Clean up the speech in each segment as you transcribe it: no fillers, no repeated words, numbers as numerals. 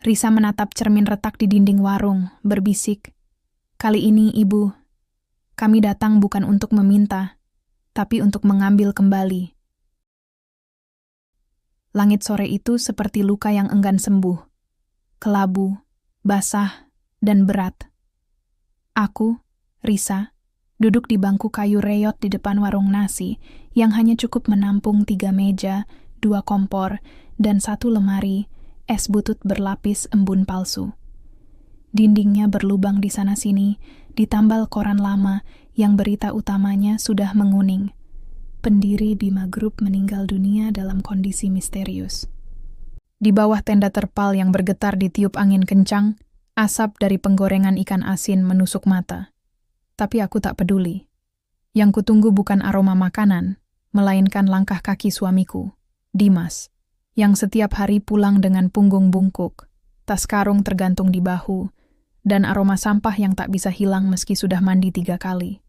Risa menatap cermin retak di dinding warung, berbisik. Kali ini, Ibu, kami datang bukan untuk meminta, tapi untuk mengambil kembali. Langit sore itu seperti luka yang enggan sembuh. Kelabu, basah, dan berat. Aku, Risa, duduk di bangku kayu reyot di depan warung nasi yang hanya cukup menampung 3 meja, 2 kompor, dan 1 lemari, es butut berlapis embun palsu. Dindingnya berlubang di sana-sini, ditambal koran lama yang berita utamanya sudah menguning. Pendiri Bima Group meninggal dunia dalam kondisi misterius. Di bawah tenda terpal yang bergetar ditiup angin kencang, asap dari penggorengan ikan asin menusuk mata. Tapi aku tak peduli. Yang kutunggu bukan aroma makanan, melainkan langkah kaki suamiku, Dimas, yang setiap hari pulang dengan punggung bungkuk, tas karung tergantung di bahu, dan aroma sampah yang tak bisa hilang meski sudah mandi 3 kali.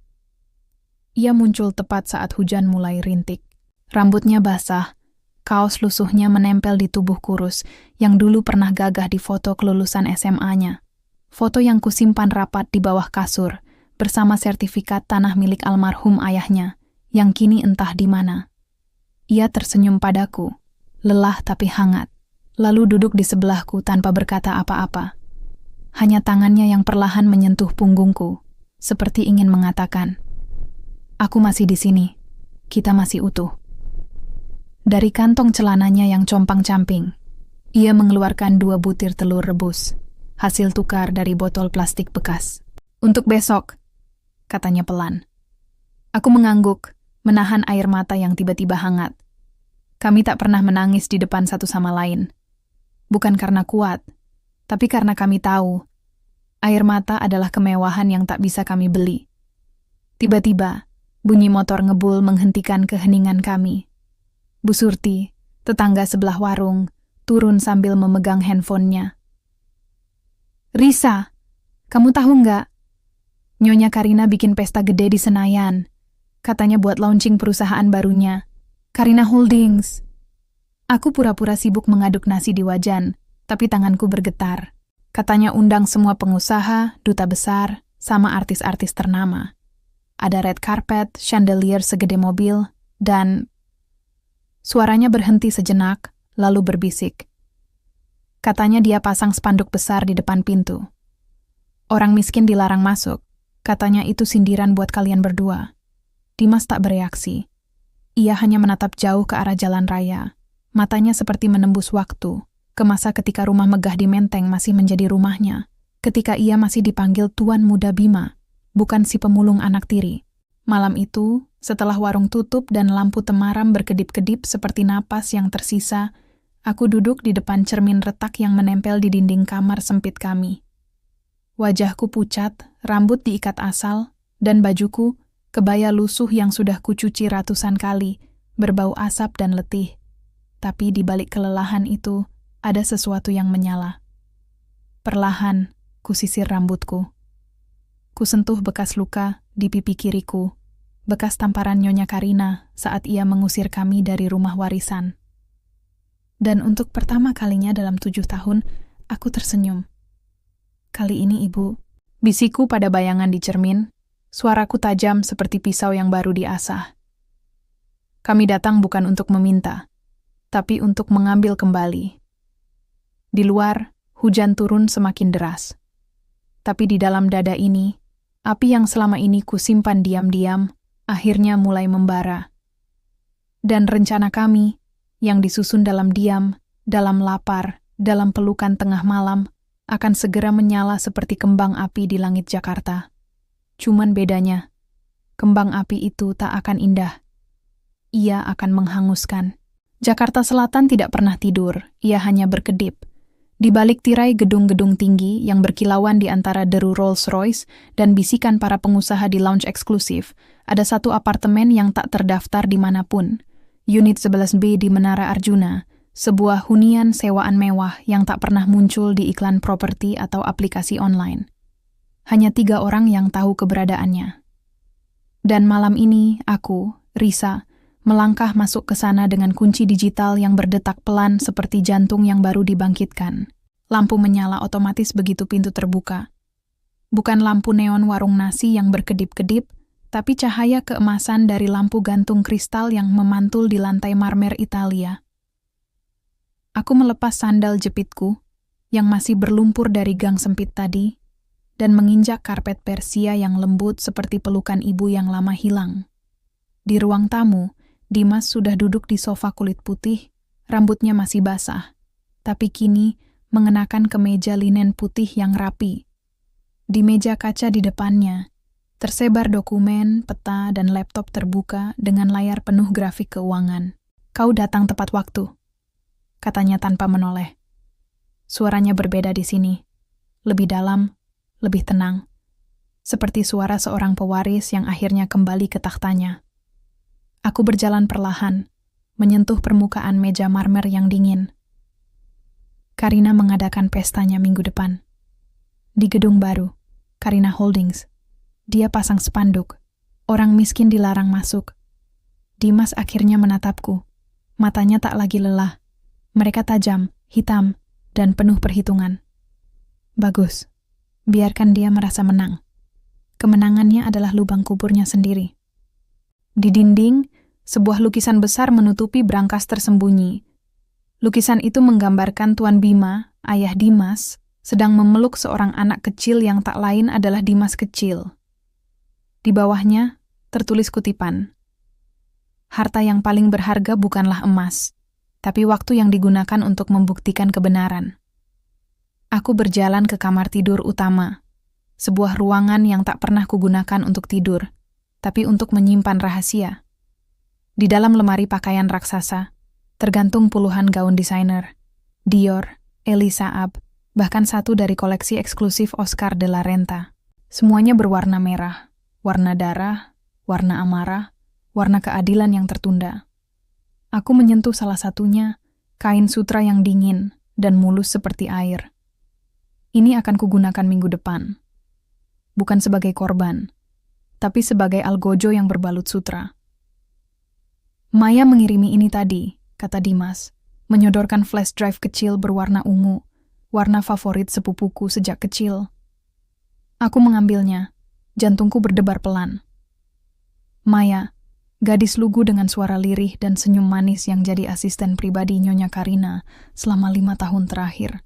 Ia muncul tepat saat hujan mulai rintik. Rambutnya basah, kaos lusuhnya menempel di tubuh kurus yang dulu pernah gagah di foto kelulusan SMA-nya. Foto yang kusimpan rapat di bawah kasur, bersama sertifikat tanah milik almarhum ayahnya, yang kini entah di mana. Ia tersenyum padaku, lelah tapi hangat, lalu duduk di sebelahku tanpa berkata apa-apa. Hanya tangannya yang perlahan menyentuh punggungku, seperti ingin mengatakan, "Aku masih di sini, kita masih utuh." Dari kantong celananya yang compang-camping, ia mengeluarkan 2 butir telur rebus, hasil tukar dari botol plastik bekas. "Untuk besok," katanya pelan. Aku mengangguk, menahan air mata yang tiba-tiba hangat. Kami tak pernah menangis di depan satu sama lain. Bukan karena kuat, tapi karena kami tahu, air mata adalah kemewahan yang tak bisa kami beli. Tiba-tiba, bunyi motor ngebul menghentikan keheningan kami. Bu Surti, tetangga sebelah warung, turun sambil memegang handphonenya. "Risa, kamu tahu nggak? Nyonya Karina bikin pesta gede di Senayan. Katanya buat launching perusahaan barunya, Karina Holdings." Aku pura-pura sibuk mengaduk nasi di wajan, tapi tanganku bergetar. Katanya undang semua pengusaha, duta besar, sama artis-artis ternama. Ada red carpet, chandelier segede mobil, dan... Suaranya berhenti sejenak, lalu berbisik. Katanya dia pasang spanduk besar di depan pintu. "Orang miskin dilarang masuk." Katanya itu sindiran buat kalian berdua. Dimas tak bereaksi. Ia hanya menatap jauh ke arah jalan raya. Matanya seperti menembus waktu, ke masa ketika rumah megah di Menteng masih menjadi rumahnya. Ketika ia masih dipanggil Tuan Muda Bima, bukan si pemulung anak tiri. Malam itu, setelah warung tutup dan lampu temaram berkedip-kedip seperti napas yang tersisa, aku duduk di depan cermin retak yang menempel di dinding kamar sempit kami. Wajahku pucat, rambut diikat asal, dan bajuku, kebaya lusuh yang sudah kucuci ratusan kali, berbau asap dan letih. Tapi di balik kelelahan itu, ada sesuatu yang menyala. Perlahan, kusisir rambutku. Kusentuh bekas luka di pipi kiriku, bekas tamparan Nyonya Karina saat ia mengusir kami dari rumah warisan. Dan untuk pertama kalinya dalam 7 tahun, aku tersenyum. "Kali ini, Ibu," bisikku pada bayangan di cermin, suaraku tajam seperti pisau yang baru diasah. "Kami datang bukan untuk meminta, tapi untuk mengambil kembali." Di luar, hujan turun semakin deras. Tapi di dalam dada ini, api yang selama ini kusimpan diam-diam, akhirnya mulai membara. Dan rencana kami, yang disusun dalam diam, dalam lapar, dalam pelukan tengah malam, akan segera menyala seperti kembang api di langit Jakarta. Cuman bedanya, kembang api itu tak akan indah. Ia akan menghanguskan. Jakarta Selatan tidak pernah tidur, ia hanya berkedip. Di balik tirai gedung-gedung tinggi yang berkilauan di antara deru Rolls-Royce dan bisikan para pengusaha di lounge eksklusif, ada satu apartemen yang tak terdaftar dimanapun. Unit 11B di Menara Arjuna, sebuah hunian sewaan mewah yang tak pernah muncul di iklan properti atau aplikasi online. Hanya 3 orang yang tahu keberadaannya. Dan malam ini, aku, Risa, melangkah masuk ke sana dengan kunci digital yang berdetak pelan seperti jantung yang baru dibangkitkan. Lampu menyala otomatis begitu pintu terbuka. Bukan lampu neon warung nasi yang berkedip-kedip, tapi cahaya keemasan dari lampu gantung kristal yang memantul di lantai marmer Italia. Aku melepas sandal jepitku, yang masih berlumpur dari gang sempit tadi, dan menginjak karpet Persia yang lembut seperti pelukan ibu yang lama hilang. Di ruang tamu, Dimas sudah duduk di sofa kulit putih, rambutnya masih basah, tapi kini mengenakan kemeja linen putih yang rapi. Di meja kaca di depannya, tersebar dokumen, peta, dan laptop terbuka dengan layar penuh grafik keuangan. "Kau datang tepat waktu," katanya tanpa menoleh. Suaranya berbeda di sini, lebih dalam, lebih tenang, seperti suara seorang pewaris yang akhirnya kembali ke tahtanya. Aku berjalan perlahan, menyentuh permukaan meja marmer yang dingin. Karina mengadakan pestanya minggu depan. Di gedung baru, Karina Holdings. Dia pasang spanduk, orang miskin dilarang masuk. Dimas akhirnya menatapku. Matanya tak lagi lelah. Mereka tajam, hitam, dan penuh perhitungan. Bagus, biarkan dia merasa menang. Kemenangannya adalah lubang kuburnya sendiri. Di dinding, sebuah lukisan besar menutupi brankas tersembunyi. Lukisan itu menggambarkan Tuan Bima, ayah Dimas, sedang memeluk seorang anak kecil yang tak lain adalah Dimas kecil. Di bawahnya, tertulis kutipan. "Harta yang paling berharga bukanlah emas, tapi waktu yang digunakan untuk membuktikan kebenaran." Aku berjalan ke kamar tidur utama, sebuah ruangan yang tak pernah kugunakan untuk tidur, tapi untuk menyimpan rahasia. Di dalam lemari pakaian raksasa, tergantung puluhan gaun desainer, Dior, Elisa Ab, bahkan satu dari koleksi eksklusif Oscar de la Renta. Semuanya berwarna merah, warna darah, warna amarah, warna keadilan yang tertunda. Aku menyentuh salah satunya, kain sutra yang dingin dan mulus seperti air. Ini akan kugunakan minggu depan. Bukan sebagai korban, tapi sebagai algojo yang berbalut sutra. "Maya mengirimi ini tadi," kata Dimas, menyodorkan flash drive kecil berwarna ungu, warna favorit sepupuku sejak kecil. Aku mengambilnya, jantungku berdebar pelan. Maya, gadis lugu dengan suara lirih dan senyum manis yang jadi asisten pribadi Nyonya Karina selama 5 tahun terakhir,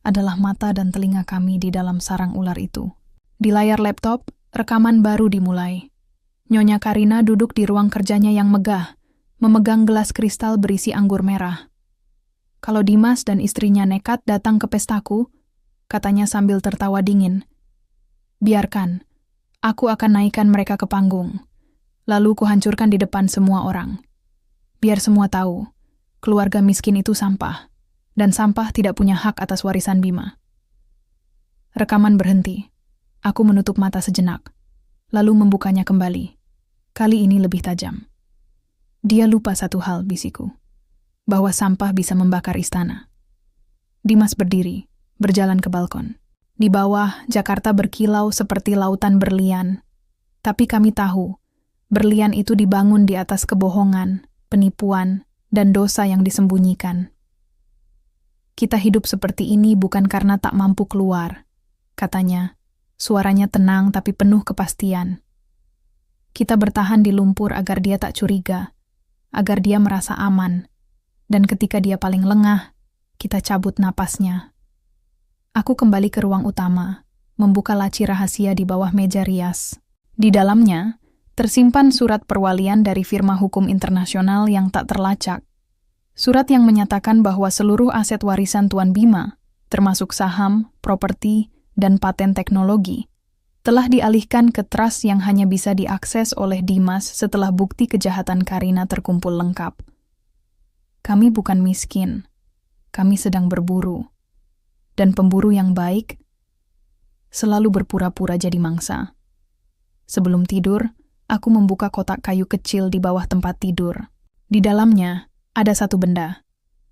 adalah mata dan telinga kami di dalam sarang ular itu. Di layar laptop, rekaman baru dimulai. Nyonya Karina duduk di ruang kerjanya yang megah, memegang gelas kristal berisi anggur merah. "Kalau Dimas dan istrinya nekat datang ke pestaku," katanya sambil tertawa dingin, "biarkan, aku akan naikkan mereka ke panggung. Lalu kuhancurkan di depan semua orang. Biar semua tahu, keluarga miskin itu sampah, dan sampah tidak punya hak atas warisan Bima." Rekaman berhenti. Aku menutup mata sejenak, lalu membukanya kembali. Kali ini lebih tajam. "Dia lupa satu hal," bisiku, "bahwa sampah bisa membakar istana." Dimas berdiri, berjalan ke balkon. Di bawah, Jakarta berkilau seperti lautan berlian. Tapi kami tahu, berlian itu dibangun di atas kebohongan, penipuan, dan dosa yang disembunyikan. "Kita hidup seperti ini bukan karena tak mampu keluar," katanya. Suaranya tenang tapi penuh kepastian. "Kita bertahan di lumpur agar dia tak curiga, agar dia merasa aman, dan ketika dia paling lengah, kita cabut napasnya." Aku kembali ke ruang utama, membuka laci rahasia di bawah meja rias. Di dalamnya, tersimpan surat perwalian dari firma hukum internasional yang tak terlacak. Surat yang menyatakan bahwa seluruh aset warisan Tuan Bima, termasuk saham, properti, dan paten teknologi, telah dialihkan ke trust yang hanya bisa diakses oleh Dimas setelah bukti kejahatan Karina terkumpul lengkap. Kami bukan miskin, kami sedang berburu. Dan pemburu yang baik selalu berpura-pura jadi mangsa. Sebelum tidur, aku membuka kotak kayu kecil di bawah tempat tidur. Di dalamnya ada satu benda.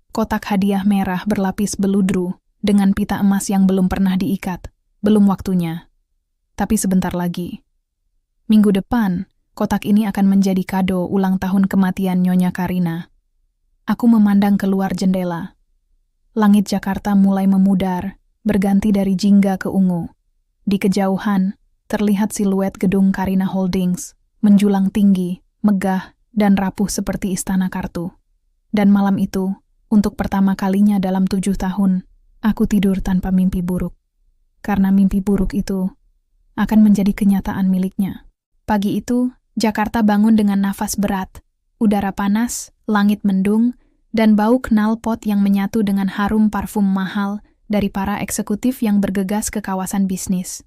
Kotak hadiah merah berlapis beludru dengan pita emas yang belum pernah diikat. Belum waktunya. Tapi sebentar lagi. Minggu depan, kotak ini akan menjadi kado ulang tahun kematian Nyonya Karina. Aku memandang keluar jendela. Langit Jakarta mulai memudar, berganti dari jingga ke ungu. Di kejauhan, terlihat siluet gedung Karina Holdings, menjulang tinggi, megah, dan rapuh seperti istana kartu. Dan malam itu, untuk pertama kalinya dalam 7 tahun, aku tidur tanpa mimpi buruk. Karena mimpi buruk itu akan menjadi kenyataan miliknya. Pagi itu, Jakarta bangun dengan nafas berat. Udara panas, langit mendung, dan bau knalpot yang menyatu dengan harum parfum mahal dari para eksekutif yang bergegas ke kawasan bisnis.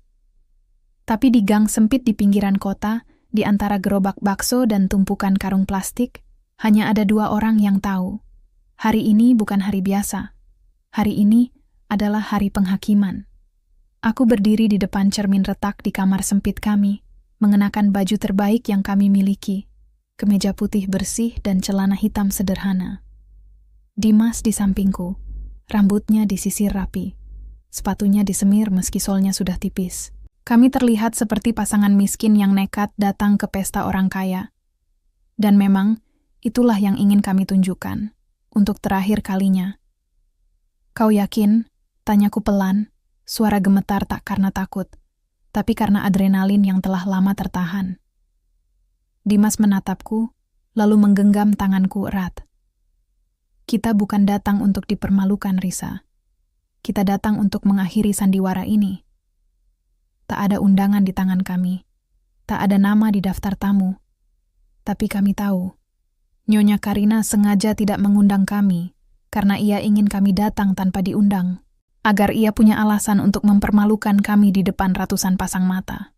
Tapi di gang sempit di pinggiran kota, di antara gerobak bakso dan tumpukan karung plastik, hanya ada 2 orang yang tahu. Hari ini bukan hari biasa. Hari ini adalah hari penghakiman. Aku berdiri di depan cermin retak di kamar sempit kami, mengenakan baju terbaik yang kami miliki, kemeja putih bersih dan celana hitam sederhana. Dimas di sampingku, rambutnya disisir rapi, sepatunya disemir meski solnya sudah tipis. Kami terlihat seperti pasangan miskin yang nekat datang ke pesta orang kaya. Dan memang, itulah yang ingin kami tunjukkan, untuk terakhir kalinya. Kau yakin? Tanyaku pelan, suara gemetar tak karena takut, tapi karena adrenalin yang telah lama tertahan. Dimas menatapku, lalu menggenggam tanganku erat. Kita bukan datang untuk dipermalukan, Risa. Kita datang untuk mengakhiri sandiwara ini. Tak ada undangan di tangan kami. Tak ada nama di daftar tamu. Tapi kami tahu, Nyonya Karina sengaja tidak mengundang kami, karena ia ingin kami datang tanpa diundang, agar ia punya alasan untuk mempermalukan kami di depan ratusan pasang mata.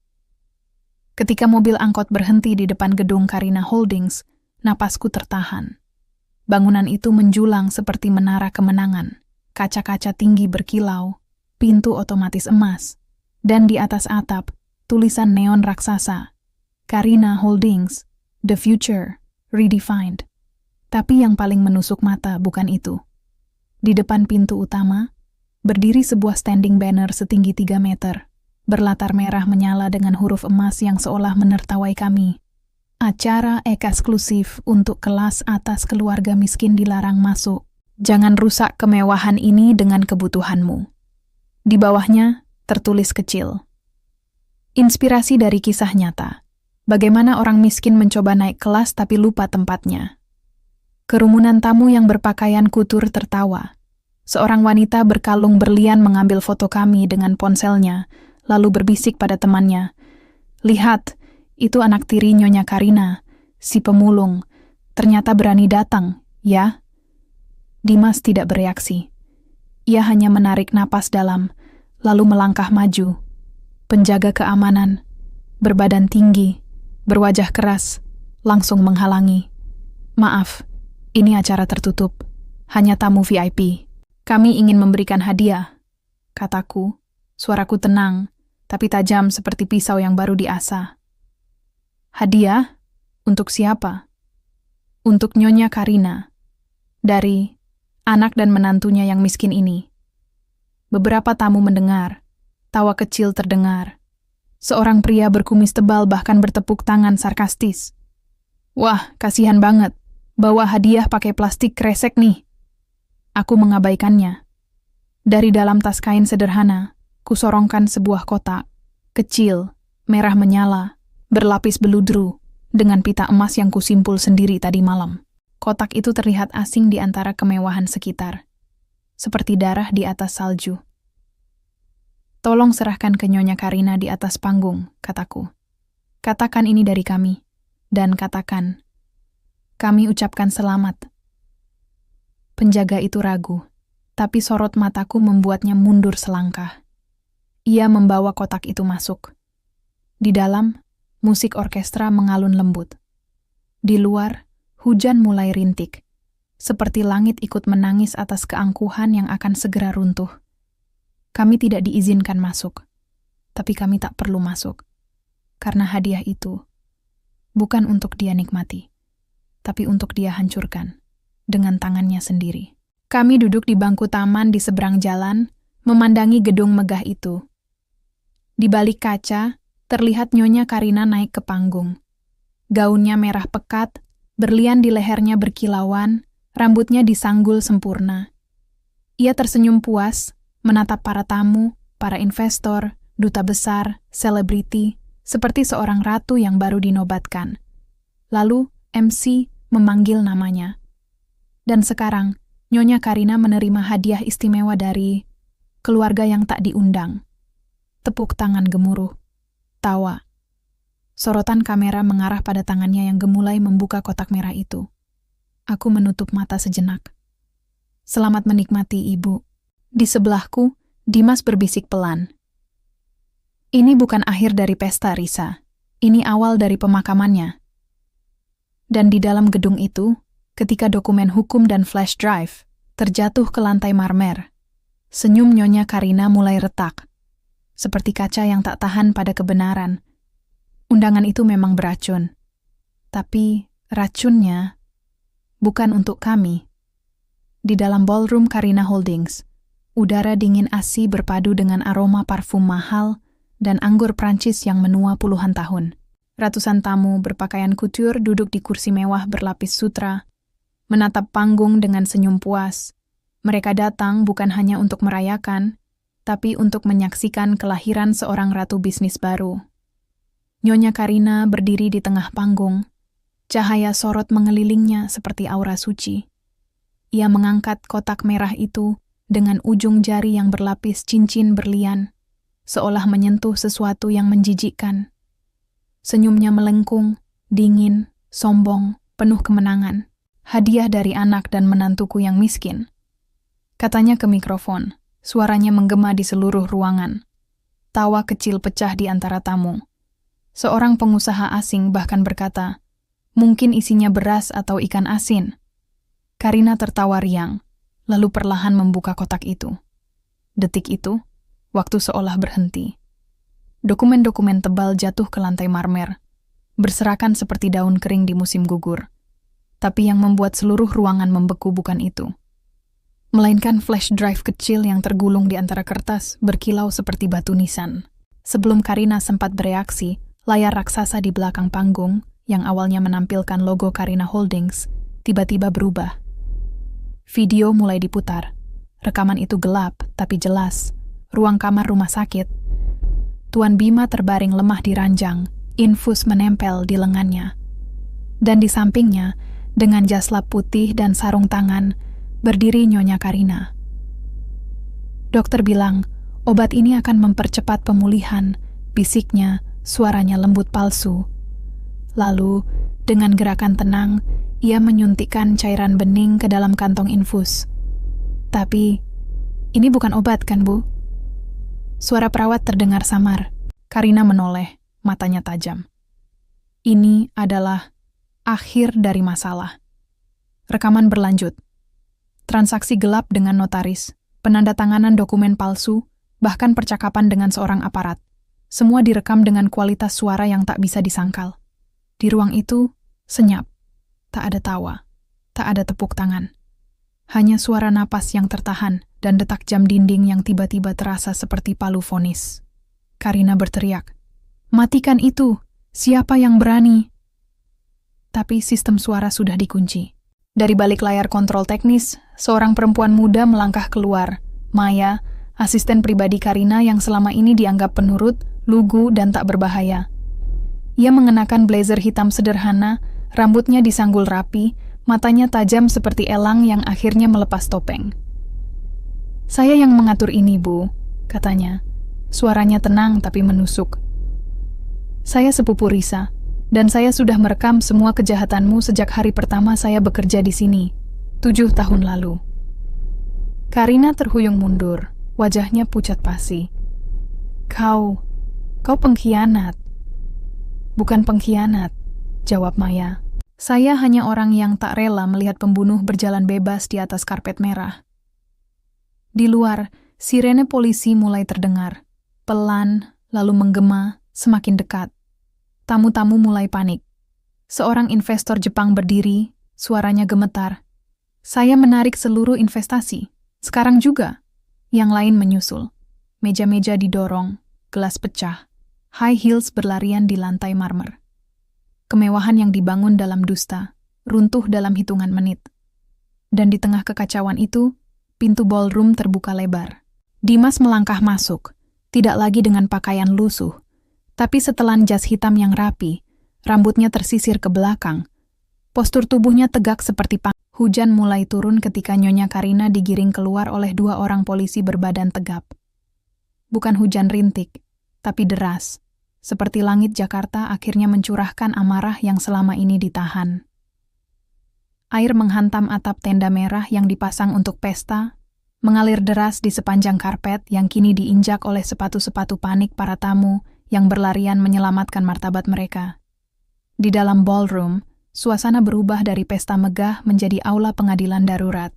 Ketika mobil angkot berhenti di depan gedung Karina Holdings, napasku tertahan. Bangunan itu menjulang seperti menara kemenangan, kaca-kaca tinggi berkilau, pintu otomatis emas, dan di atas atap, tulisan neon raksasa, Karina Holdings, The Future, Redefined. Tapi yang paling menusuk mata bukan itu. Di depan pintu utama, berdiri sebuah standing banner setinggi 3 meter, berlatar merah menyala dengan huruf emas yang seolah menertawai kami. Acara eksklusif untuk kelas atas keluarga miskin dilarang masuk. Jangan rusak kemewahan ini dengan kebutuhanmu. Di bawahnya, tertulis kecil. Inspirasi dari kisah nyata. Bagaimana orang miskin mencoba naik kelas tapi lupa tempatnya. Kerumunan tamu yang berpakaian kutur tertawa. Seorang wanita berkalung berlian mengambil foto kami dengan ponselnya, lalu berbisik pada temannya, "Lihat, itu anak tiri Nyonya Karina, si pemulung. Ternyata berani datang, ya?" Dimas tidak bereaksi. Ia hanya menarik napas dalam, lalu melangkah maju. Penjaga keamanan, berbadan tinggi, berwajah keras, langsung menghalangi. "Maaf, ini acara tertutup. Hanya tamu VIP. Kami ingin memberikan hadiah," kataku. Suaraku tenang, tapi tajam seperti pisau yang baru diasah. "Hadiah? Untuk siapa?" "Untuk Nyonya Karina. Dari anak dan menantunya yang miskin ini." Beberapa tamu mendengar. Tawa kecil terdengar. Seorang pria berkumis tebal bahkan bertepuk tangan sarkastis. "Wah, kasihan banget. Bawa hadiah pakai plastik kresek nih." Aku mengabaikannya. Dari dalam tas kain sederhana, kusorongkan sebuah kotak, kecil, merah menyala, berlapis beludru, dengan pita emas yang kusimpul sendiri tadi malam. Kotak itu terlihat asing di antara kemewahan sekitar, seperti darah di atas salju. "Tolong serahkan ke Nyonya Karina di atas panggung," kataku. "Katakan ini dari kami, dan katakan, kami ucapkan selamat." Penjaga itu ragu, tapi sorot mataku membuatnya mundur selangkah. Ia membawa kotak itu masuk. Di dalam, musik orkestra mengalun lembut. Di luar, hujan mulai rintik, seperti langit ikut menangis atas keangkuhan yang akan segera runtuh. Kami tidak diizinkan masuk, tapi kami tak perlu masuk, karena hadiah itu bukan untuk dia nikmati, tapi untuk dia hancurkan dengan tangannya sendiri. Kami duduk di bangku taman di seberang jalan, memandangi gedung megah itu. Di balik kaca, terlihat Nyonya Karina naik ke panggung. Gaunnya merah pekat, berlian di lehernya berkilauan, rambutnya disanggul sempurna. Ia tersenyum puas, menatap para tamu, para investor, duta besar, selebriti, seperti seorang ratu yang baru dinobatkan. Lalu, MC memanggil namanya. Dan sekarang, Nyonya Karina menerima hadiah istimewa dari keluarga yang tak diundang. Tepuk tangan gemuruh. Tawa. Sorotan kamera mengarah pada tangannya yang gemulai membuka kotak merah itu. Aku menutup mata sejenak. Selamat menikmati, Ibu. Di sebelahku, Dimas berbisik pelan. Ini bukan akhir dari pesta, Risa. Ini awal dari pemakamannya. Dan di dalam gedung itu, ketika dokumen hukum dan flash drive terjatuh ke lantai marmer, senyum Nyonya Karina mulai retak, seperti kaca yang tak tahan pada kebenaran. Undangan itu memang beracun, tapi racunnya bukan untuk kami. Di dalam ballroom Karina Holdings, udara dingin ASI berpadu dengan aroma parfum mahal dan anggur Prancis yang menua puluhan tahun. Ratusan tamu berpakaian couture duduk di kursi mewah berlapis sutra, menatap panggung dengan senyum puas. Mereka datang bukan hanya untuk merayakan, tapi untuk menyaksikan kelahiran seorang ratu bisnis baru. Nyonya Karina berdiri di tengah panggung, cahaya sorot mengelilingnya seperti aura suci. Ia mengangkat kotak merah itu dengan ujung jari yang berlapis cincin berlian, seolah menyentuh sesuatu yang menjijikkan. Senyumnya melengkung, dingin, sombong, penuh kemenangan. Hadiah dari anak dan menantuku yang miskin. Katanya ke mikrofon, suaranya menggema di seluruh ruangan. Tawa kecil pecah di antara tamu. Seorang pengusaha asing bahkan berkata, mungkin isinya beras atau ikan asin. Karina tertawa riang, lalu perlahan membuka kotak itu. Detik itu, waktu seolah berhenti. Dokumen-dokumen tebal jatuh ke lantai marmer, berserakan seperti daun kering di musim gugur. Tapi yang membuat seluruh ruangan membeku bukan itu, melainkan flash drive kecil yang tergulung di antara kertas berkilau seperti batu nisan. Sebelum Karina sempat bereaksi, layar raksasa di belakang panggung, yang awalnya menampilkan logo Karina Holdings, tiba-tiba berubah. Video mulai diputar. Rekaman itu gelap, tapi jelas. Ruang kamar rumah sakit. Tuan Bima terbaring lemah di ranjang, infus menempel di lengannya. Dan di sampingnya, dengan jas lap putih dan sarung tangan, berdiri Nyonya Karina. Dokter bilang, obat ini akan mempercepat pemulihan, bisiknya, suaranya lembut palsu. Lalu, dengan gerakan tenang, ia menyuntikkan cairan bening ke dalam kantong infus. Tapi, ini bukan obat kan, Bu? Suara perawat terdengar samar. Karina menoleh, matanya tajam. Ini adalah akhir dari masalah. Rekaman berlanjut. Transaksi gelap dengan notaris, penandatanganan dokumen palsu, bahkan percakapan dengan seorang aparat. Semua direkam dengan kualitas suara yang tak bisa disangkal. Di ruang itu, senyap. Tak ada tawa, tak ada tepuk tangan. Hanya suara napas yang tertahan dan detak jam dinding yang tiba-tiba terasa seperti palu vonis. Karina berteriak, "Matikan itu! Siapa yang berani?" Tapi sistem suara sudah dikunci. Dari balik layar kontrol teknis, seorang perempuan muda melangkah keluar. Maya, asisten pribadi Karina yang selama ini dianggap penurut, lugu, dan tak berbahaya. Ia mengenakan blazer hitam sederhana, rambutnya disanggul rapi, matanya tajam seperti elang yang akhirnya melepas topeng. "Saya yang mengatur ini, Bu," katanya. Suaranya tenang tapi menusuk. "Saya sepupu Risa, dan saya sudah merekam semua kejahatanmu sejak hari pertama saya bekerja di sini, 7 tahun lalu." Karina terhuyung mundur, wajahnya pucat pasi. Kau pengkhianat." "Bukan pengkhianat," jawab Maya. "Saya hanya orang yang tak rela melihat pembunuh berjalan bebas di atas karpet merah." Di luar, sirene polisi mulai terdengar. Pelan, lalu menggema, semakin dekat. Tamu-tamu mulai panik. Seorang investor Jepang berdiri, suaranya gemetar. "Saya menarik seluruh investasi. Sekarang juga." Yang lain menyusul. Meja-meja didorong, gelas pecah. High heels berlarian di lantai marmer. Kemewahan yang dibangun dalam dusta, runtuh dalam hitungan menit. Dan di tengah kekacauan itu, pintu ballroom terbuka lebar. Dimas melangkah masuk, tidak lagi dengan pakaian lusuh, tapi setelan jas hitam yang rapi, rambutnya tersisir ke belakang. Postur tubuhnya tegak seperti Hujan mulai turun ketika Nyonya Karina digiring keluar oleh 2 orang polisi berbadan tegap. Bukan hujan rintik, tapi deras, seperti langit Jakarta akhirnya mencurahkan amarah yang selama ini ditahan. Air menghantam atap tenda merah yang dipasang untuk pesta, mengalir deras di sepanjang karpet yang kini diinjak oleh sepatu-sepatu panik para tamu yang berlarian menyelamatkan martabat mereka. Di dalam ballroom, suasana berubah dari pesta megah menjadi aula pengadilan darurat.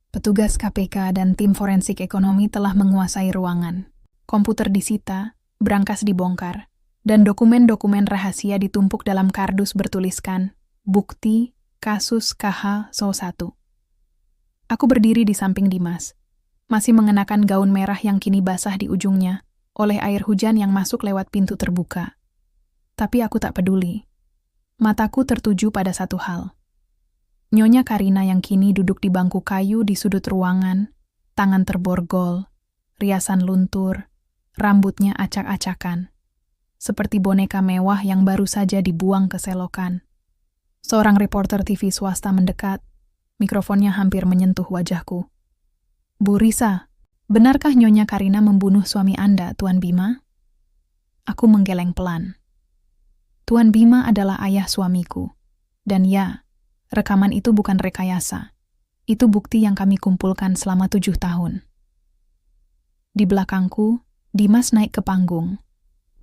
Petugas KPK dan tim forensik ekonomi telah menguasai ruangan. Komputer disita, brankas dibongkar, dan dokumen-dokumen rahasia ditumpuk dalam kardus bertuliskan Bukti Kasus KH So 1. Aku berdiri di samping Dimas, masih mengenakan gaun merah yang kini basah di ujungnya oleh air hujan yang masuk lewat pintu terbuka. Tapi aku tak peduli. Mataku tertuju pada satu hal. Nyonya Karina yang kini duduk di bangku kayu di sudut ruangan, tangan terborgol, riasan luntur, rambutnya acak-acakan. Seperti boneka mewah yang baru saja dibuang ke selokan. Seorang reporter TV swasta mendekat, mikrofonnya hampir menyentuh wajahku. Bu Risa, benarkah Nyonya Karina membunuh suami Anda, Tuan Bima? Aku menggeleng pelan. Tuan Bima adalah ayah suamiku. Dan ya, rekaman itu bukan rekayasa. Itu bukti yang kami kumpulkan selama 7 tahun. Di belakangku, Dimas naik ke panggung,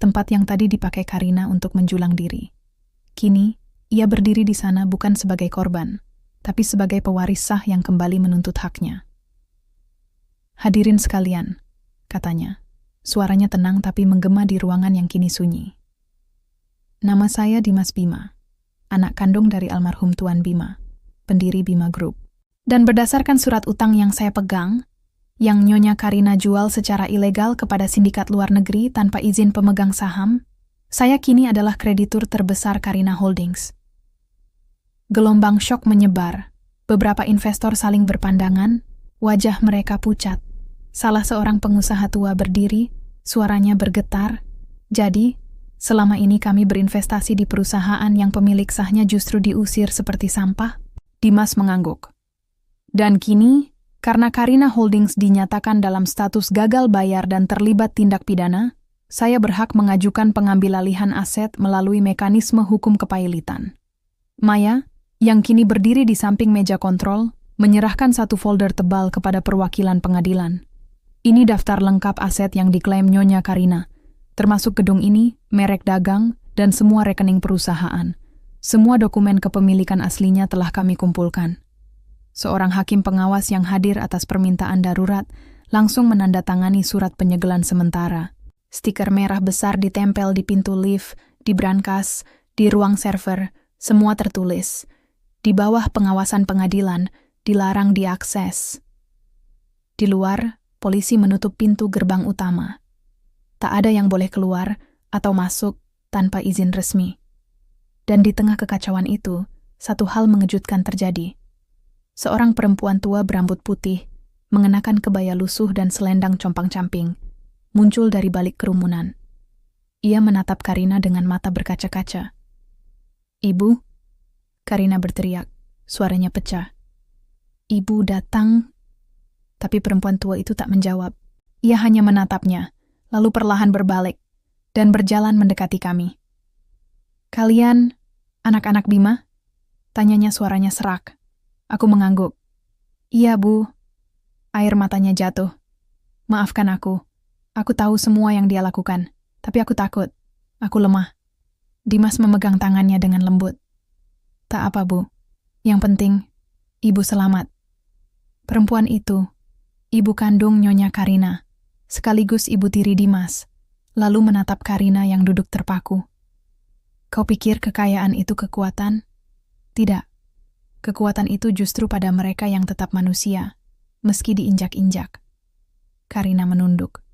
tempat yang tadi dipakai Karina untuk menjulang diri. Kini, ia berdiri di sana bukan sebagai korban, tapi sebagai pewaris sah yang kembali menuntut haknya. Hadirin sekalian, katanya. Suaranya tenang tapi menggema di ruangan yang kini sunyi. Nama saya Dimas Bima, anak kandung dari almarhum Tuan Bima, pendiri Bima Group. Dan berdasarkan surat utang yang saya pegang, yang Nyonya Karina jual secara ilegal kepada sindikat luar negeri tanpa izin pemegang saham, saya kini adalah kreditur terbesar Karina Holdings. Gelombang syok menyebar, beberapa investor saling berpandangan, wajah mereka pucat. Salah seorang pengusaha tua berdiri, suaranya bergetar, jadi, selama ini kami berinvestasi di perusahaan yang pemilik sahnya justru diusir seperti sampah. Dimas mengangguk. Dan kini, karena Karina Holdings dinyatakan dalam status gagal bayar dan terlibat tindak pidana, saya berhak mengajukan pengambilalihan aset melalui mekanisme hukum kepailitan. Maya, yang kini berdiri di samping meja kontrol, menyerahkan satu folder tebal kepada perwakilan pengadilan. Ini daftar lengkap aset yang diklaim Nyonya Karina, termasuk gedung ini, merek dagang, dan semua rekening perusahaan. Semua dokumen kepemilikan aslinya telah kami kumpulkan. Seorang hakim pengawas yang hadir atas permintaan darurat langsung menandatangani surat penyegelan sementara. Stiker merah besar ditempel di pintu lift, di brankas, di ruang server, semua tertulis. Di bawah pengawasan pengadilan, dilarang diakses. Di luar, polisi menutup pintu gerbang utama. Tak ada yang boleh keluar atau masuk tanpa izin resmi. Dan di tengah kekacauan itu, satu hal mengejutkan terjadi. Seorang perempuan tua berambut putih, mengenakan kebaya lusuh dan selendang compang-camping, muncul dari balik kerumunan. Ia menatap Karina dengan mata berkaca-kaca. "Ibu?" Karina berteriak, suaranya pecah. "Ibu datang?" Tapi perempuan tua itu tak menjawab. Ia hanya menatapnya, lalu perlahan berbalik, dan berjalan mendekati kami. "Kalian, anak-anak Bima?" Tanyanya suaranya serak. Aku mengangguk. "Iya, Bu." Air matanya jatuh. "Maafkan aku. Aku tahu semua yang dia lakukan, tapi aku takut. Aku lemah." Dimas memegang tangannya dengan lembut. "Tak apa, Bu. Yang penting, Ibu selamat." Perempuan itu, ibu kandung Nyonya Karina, sekaligus ibu tiri Dimas, lalu menatap Karina yang duduk terpaku. "Kau pikir kekayaan itu kekuatan?" "Tidak. Kekuatan itu justru pada mereka yang tetap manusia, meski diinjak-injak." Karina menunduk.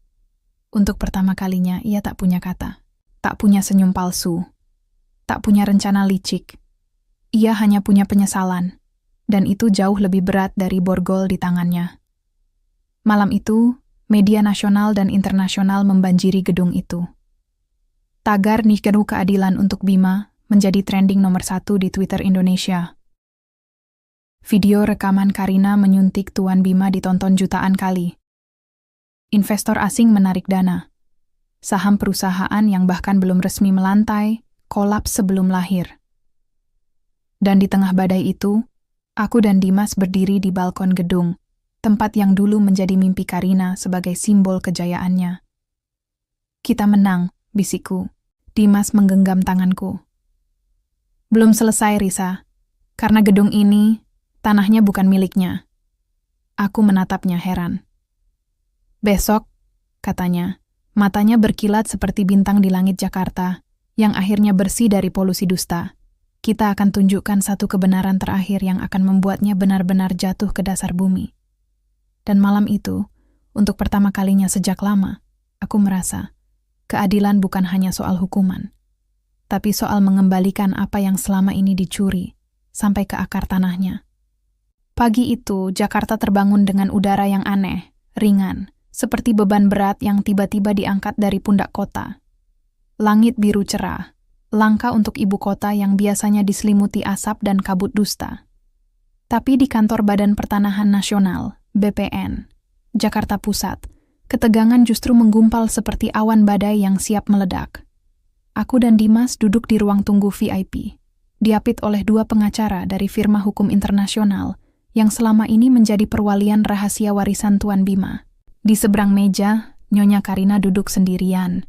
Untuk pertama kalinya ia tak punya kata, tak punya senyum palsu, tak punya rencana licik. Ia hanya punya penyesalan, dan itu jauh lebih berat dari borgol di tangannya. Malam itu, Media nasional dan internasional membanjiri gedung itu. Tagar Nikah Keadilan untuk Bima menjadi trending nomor 1 di Twitter Indonesia. Video rekaman Karina menyuntik Tuan Bima ditonton jutaan kali. Investor asing menarik dana. Saham perusahaan yang bahkan belum resmi melantai, kolaps sebelum lahir. Dan di tengah badai itu, aku dan Dimas berdiri di balkon gedung, tempat yang dulu menjadi mimpi Karina sebagai simbol kejayaannya. Kita menang, bisikku. Dimas menggenggam tanganku. Belum selesai, Risa. Karena gedung ini, tanahnya bukan miliknya. Aku menatapnya heran. Besok, katanya, matanya berkilat seperti bintang di langit Jakarta, yang akhirnya bersih dari polusi dusta. Kita akan tunjukkan satu kebenaran terakhir yang akan membuatnya benar-benar jatuh ke dasar bumi. Dan malam itu, untuk pertama kalinya sejak lama, aku merasa keadilan bukan hanya soal hukuman, tapi soal mengembalikan apa yang selama ini dicuri sampai ke akar tanahnya. Pagi itu, Jakarta terbangun dengan udara yang aneh, ringan, seperti beban berat yang tiba-tiba diangkat dari pundak kota. Langit biru cerah, langka untuk ibu kota yang biasanya diselimuti asap dan kabut dusta. Tapi di kantor Badan Pertanahan Nasional, BPN, Jakarta Pusat, ketegangan justru menggumpal seperti awan badai yang siap meledak. Aku dan Dimas duduk di ruang tunggu VIP, diapit oleh 2 pengacara dari firma hukum internasional yang selama ini menjadi perwalian rahasia warisan Tuan Bima. Di seberang meja, Nyonya Karina duduk sendirian,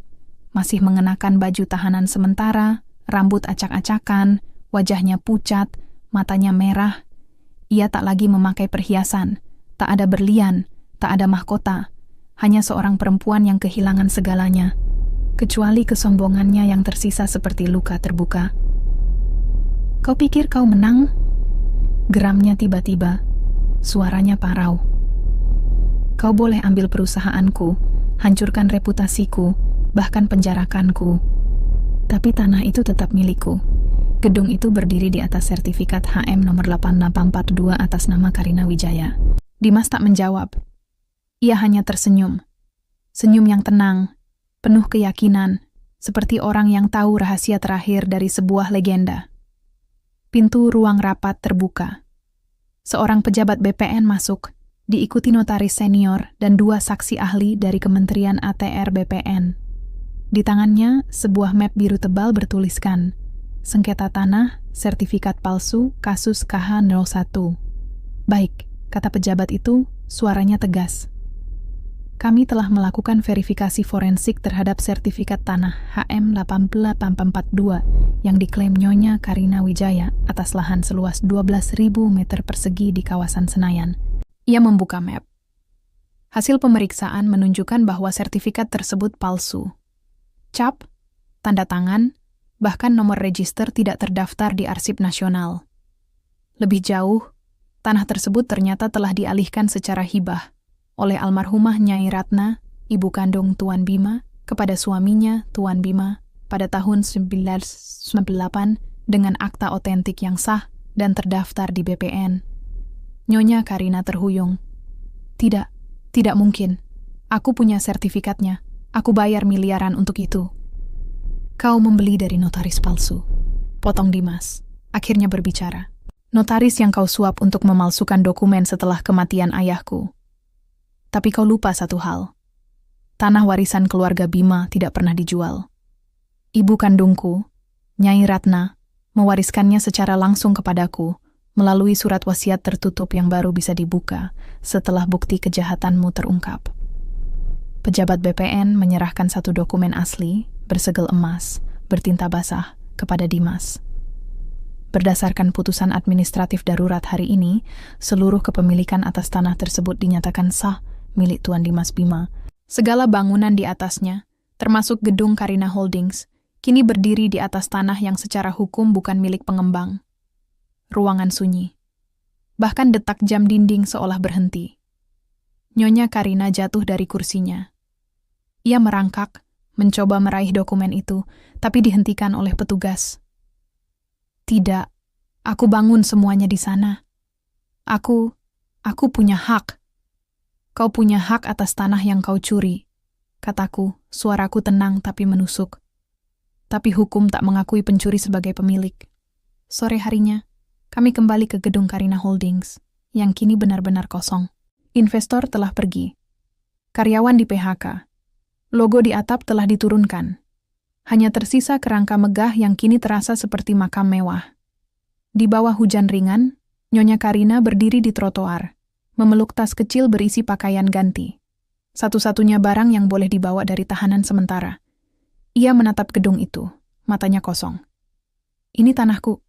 masih mengenakan baju tahanan sementara, rambut acak-acakan, wajahnya pucat, matanya merah. Ia tak lagi memakai perhiasan, tak ada berlian, tak ada mahkota. Hanya seorang perempuan yang kehilangan segalanya, kecuali kesombongannya yang tersisa seperti luka terbuka. Kau pikir kau menang? Geramnya tiba-tiba, suaranya parau. Kau boleh ambil perusahaanku, hancurkan reputasiku, bahkan penjarakanku. Tapi tanah itu tetap milikku. Gedung itu berdiri di atas sertifikat HM nomor 8842 atas nama Karina Wijaya. Dimas tak menjawab. Ia hanya tersenyum. Senyum yang tenang, penuh keyakinan, seperti orang yang tahu rahasia terakhir dari sebuah legenda. Pintu ruang rapat terbuka. Seorang pejabat BPN masuk, diikuti notaris senior dan 2 saksi ahli dari Kementerian ATR BPN. Di tangannya, sebuah map biru tebal bertuliskan, sengketa tanah, sertifikat palsu, kasus KH01. Baik, kata pejabat itu, suaranya tegas. Kami telah melakukan verifikasi forensik terhadap sertifikat tanah HM 8842 yang diklaim Nyonya Karina Wijaya atas lahan seluas 12.000 meter persegi di kawasan Senayan. Ia membuka map. Hasil pemeriksaan menunjukkan bahwa sertifikat tersebut palsu. Cap, tanda tangan, bahkan nomor register tidak terdaftar di Arsip Nasional. Lebih jauh, tanah tersebut ternyata telah dialihkan secara hibah oleh almarhumah Nyai Ratna, ibu kandung Tuan Bima, kepada suaminya, Tuan Bima, pada tahun 1998 dengan akta otentik yang sah dan terdaftar di BPN. Nyonya Karina terhuyung. Tidak mungkin. Aku punya sertifikatnya. Aku bayar miliaran untuk itu. Kau membeli dari notaris palsu. Potong Dimas. Akhirnya berbicara. Notaris yang kau suap untuk memalsukan dokumen setelah kematian ayahku. Tapi kau lupa satu hal. Tanah warisan keluarga Bima tidak pernah dijual. Ibu kandungku, Nyai Ratna, mewariskannya secara langsung kepadaku melalui surat wasiat tertutup yang baru bisa dibuka setelah bukti kejahatanmu terungkap. Pejabat BPN menyerahkan satu dokumen asli, bersegel emas, bertinta basah, kepada Dimas. Berdasarkan putusan administratif darurat hari ini, seluruh kepemilikan atas tanah tersebut dinyatakan sah milik Tuan Dimas Bima. Segala bangunan di atasnya, termasuk gedung Karina Holdings, kini berdiri di atas tanah yang secara hukum bukan milik pengembang. Ruangan sunyi. Bahkan detak jam dinding seolah berhenti. Nyonya Karina jatuh dari kursinya. Ia merangkak, mencoba meraih dokumen itu, tapi dihentikan oleh petugas. Tidak, aku bangun semuanya di sana. Aku punya hak. Kau punya hak atas tanah yang kau curi, kataku, suaraku tenang tapi menusuk. Tapi hukum tak mengakui pencuri sebagai pemilik. Sore harinya, kami kembali ke gedung Karina Holdings, yang kini benar-benar kosong. Investor telah pergi. Karyawan di PHK. Logo di atap telah diturunkan. Hanya tersisa kerangka megah yang kini terasa seperti makam mewah. Di bawah hujan ringan, Nyonya Karina berdiri di trotoar, memeluk tas kecil berisi pakaian ganti. Satu-satunya barang yang boleh dibawa dari tahanan sementara. Ia menatap gedung itu, matanya kosong. Ini tanahku,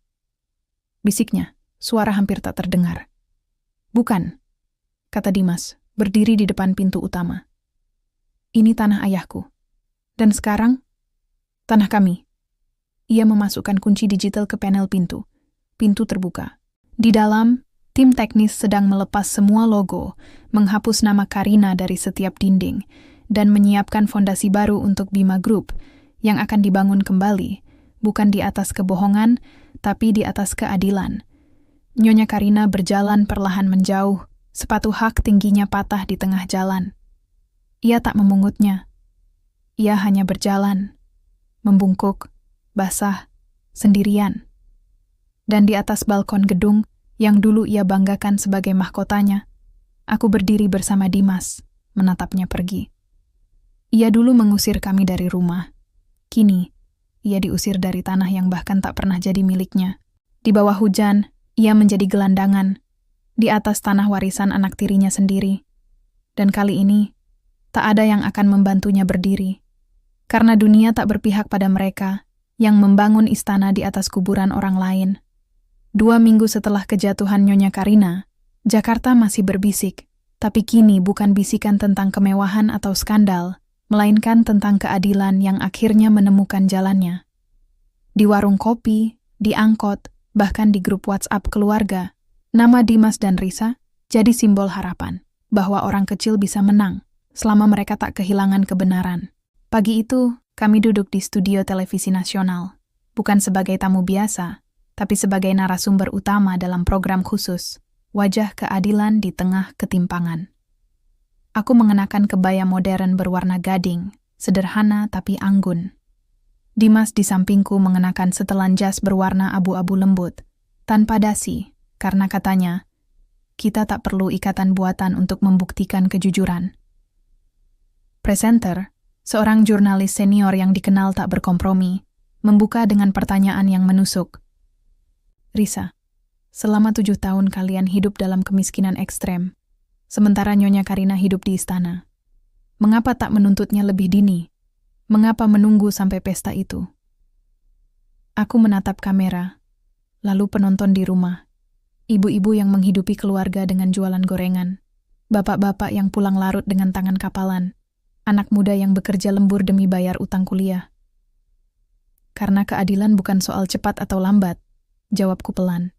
bisiknya, suara hampir tak terdengar. Bukan, kata Dimas, berdiri di depan pintu utama. Ini tanah ayahku. Dan sekarang, tanah kami. Ia memasukkan kunci digital ke panel pintu. Pintu terbuka. Di dalam, tim teknis sedang melepas semua logo, menghapus nama Karina dari setiap dinding, dan menyiapkan fondasi baru untuk Bima Group yang akan dibangun kembali, bukan di atas kebohongan, tapi di atas keadilan. Nyonya Karina berjalan perlahan menjauh, sepatu hak tingginya patah di tengah jalan. Ia tak memungutnya. Ia hanya berjalan, membungkuk, basah, sendirian. Dan di atas balkon gedung yang dulu ia banggakan sebagai mahkotanya, aku berdiri bersama Dimas, menatapnya pergi. Ia dulu mengusir kami dari rumah. Kini, ia diusir dari tanah yang bahkan tak pernah jadi miliknya. Di bawah hujan, ia menjadi gelandangan, di atas tanah warisan anak tirinya sendiri. Dan kali ini, tak ada yang akan membantunya berdiri. Karena dunia tak berpihak pada mereka yang membangun istana di atas kuburan orang lain. 2 minggu setelah kejatuhan Nyonya Karina, Jakarta masih berbisik, tapi kini bukan bisikan tentang kemewahan atau skandal, melainkan tentang keadilan yang akhirnya menemukan jalannya. Di warung kopi, di angkot, bahkan di grup WhatsApp keluarga, nama Dimas dan Risa jadi simbol harapan bahwa orang kecil bisa menang selama mereka tak kehilangan kebenaran. Pagi itu, kami duduk di studio televisi nasional, bukan sebagai tamu biasa, tapi sebagai narasumber utama dalam program khusus, Wajah Keadilan di Tengah Ketimpangan. Aku mengenakan kebaya modern berwarna gading, sederhana tapi anggun. Dimas di sampingku mengenakan setelan jas berwarna abu-abu lembut, tanpa dasi, karena katanya, kita tak perlu ikatan buatan untuk membuktikan kejujuran. Presenter, seorang jurnalis senior yang dikenal tak berkompromi, membuka dengan pertanyaan yang menusuk. Risa, selama 7 tahun kalian hidup dalam kemiskinan ekstrem, sementara Nyonya Karina hidup di istana. Mengapa tak menuntutnya lebih dini? Mengapa menunggu sampai pesta itu? Aku menatap kamera, lalu penonton di rumah. Ibu-ibu yang menghidupi keluarga dengan jualan gorengan. Bapak-bapak yang pulang larut dengan tangan kapalan. Anak muda yang bekerja lembur demi bayar utang kuliah. Karena keadilan bukan soal cepat atau lambat, jawabku pelan.